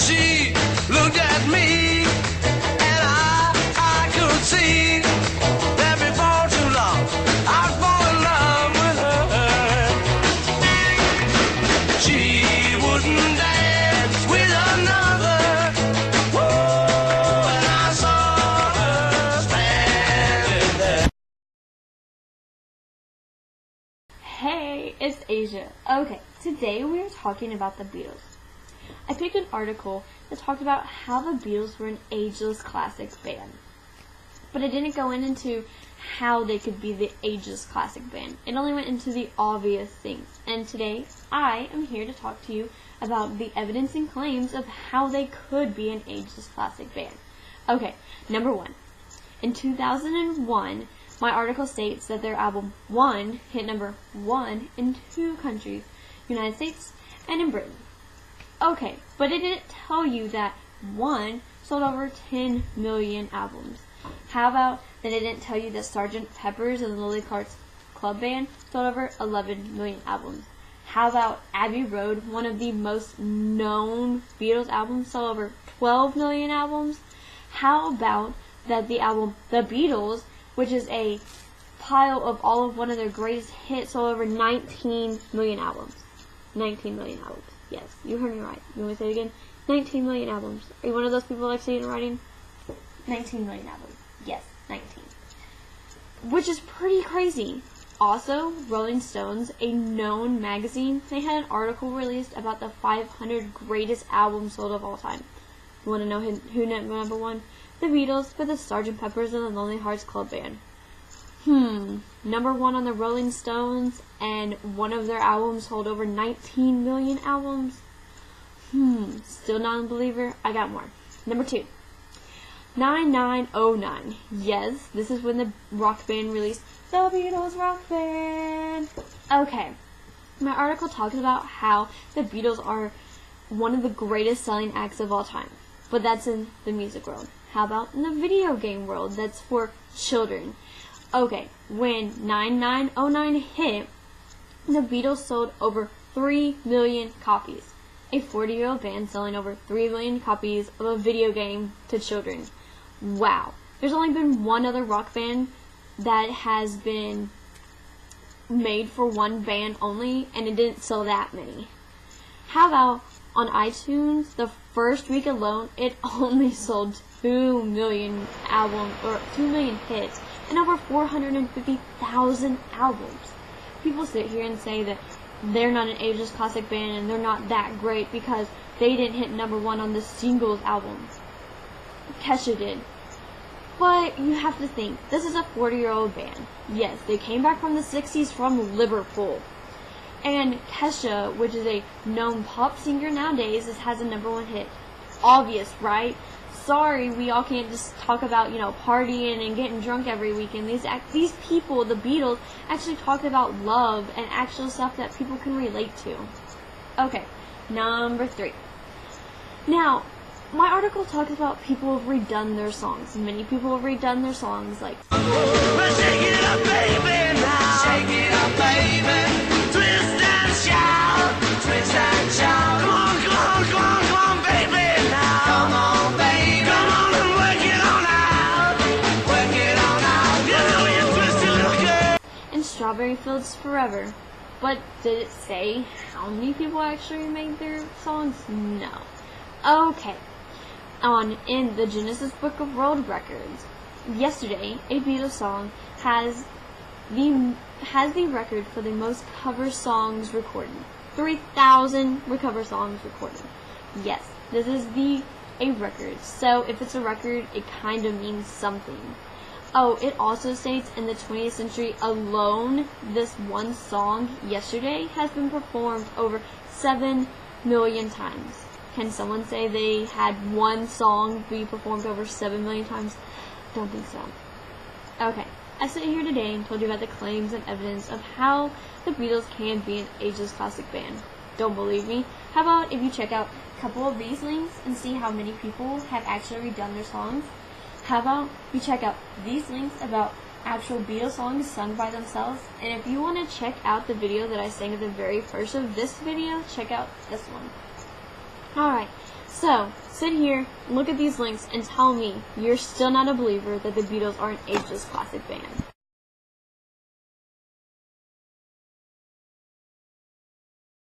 she looked at me, and I could see that before too long I'd fall in love with her. She wouldn't dance with another. Whoa, and I saw her standing there. Hey, it's Asia. Okay, today we are talking about the Beatles. I picked an article that talked about how the Beatles were an ageless classic band. But it didn't go into how they could be the ageless classic band. It only went into the obvious things. And today, I am here to talk to you about the evidence and claims of how they could be an ageless classic band. Okay, number one. In 2001, my article states that their album One hit number 1 in 2 countries, United States and in Britain. Okay, but it didn't tell you that One sold over 10 million albums. How about that it didn't tell you that Sgt. Pepper's and the Lonely Hearts Club Band sold over 11 million albums? How about Abbey Road, one of the most known Beatles albums, sold over 12 million albums? How about that the album The Beatles, which is a pile of all of one of their greatest hits, sold over 19 million albums? 19 million albums. Yes, you heard me right. You want me to say it again? 19 million albums. Are you one of those people that like saying it in writing? 19 million albums. Yes, 19. Which is pretty crazy. Also, Rolling Stones, a known magazine, they had an article released about the 500 greatest albums sold of all time. You want to know who number one? The Beatles with the Sgt. Pepper's and the Lonely Hearts Club Band. Number one on the Rolling Stones, and one of their albums sold over 19 million albums. Still not a believer? I got more. Number 2. 9909. Yes, this is when the rock band released The Beatles Rock Band. Okay, my article talks about how the Beatles are one of the greatest selling acts of all time. But that's in the music world. How about in the video game world? That's for children. Okay, when 9909 hit, the Beatles sold over 3 million copies. A 40-year-old band selling over 3 million copies of a video game to children. Wow. There's only been one other rock band that has been made for one band only, and it didn't sell that many. How about on iTunes, the first week alone, it only sold 2 million albums, or 2 million hits, and over 450,000 albums. People sit here and say that they're not an ageless classic band and they're not that great because they didn't hit number 1 on the singles album. Kesha did. But you have to think, this is a 40-year-old band. Yes, they came back from the 60s from Liverpool. And Kesha, which is a known pop singer nowadays, has a number 1 hit. Obvious, right? Sorry, we all can't just talk about, partying and getting drunk every weekend. These people, the Beatles, actually talked about love and actual stuff that people can relate to. Okay, number 3. Now, my article talks about people who have redone their songs. Many people have redone their songs, like... Well, shake it up, baby, now. Shake it up, baby. Twist and shout. Twist and shout. Come on, come on, come on, come on, baby, now. Come on, baby. Come on and work it on out. Work it on out. You know you twisty little girl. And Strawberry Fields Forever. But did it say how many people actually made their songs? No. Okay. In the Guinness Book of World Records, yesterday, a Beatles song has the record for the most cover songs recorded. 3,000 cover songs recorded. Yes, this is a record. So if it's a record, it kind of means something. Oh, it also states in the 20th century alone, this one song yesterday has been performed over 7 million times. Can someone say they had one song be performed over 7 million times? Don't think so. Okay, I sit here today and told you about the claims and evidence of how the Beatles can be an ageless classic band. Don't believe me? How about if you check out a couple of these links and see how many people have actually redone their songs? How about you check out these links about actual Beatles songs sung by themselves? And if you want to check out the video that I sang at the very first of this video, check out this one. Alright, So, sit here, look at these links, and tell me you're still not a believer that the Beatles are an ageless classic band.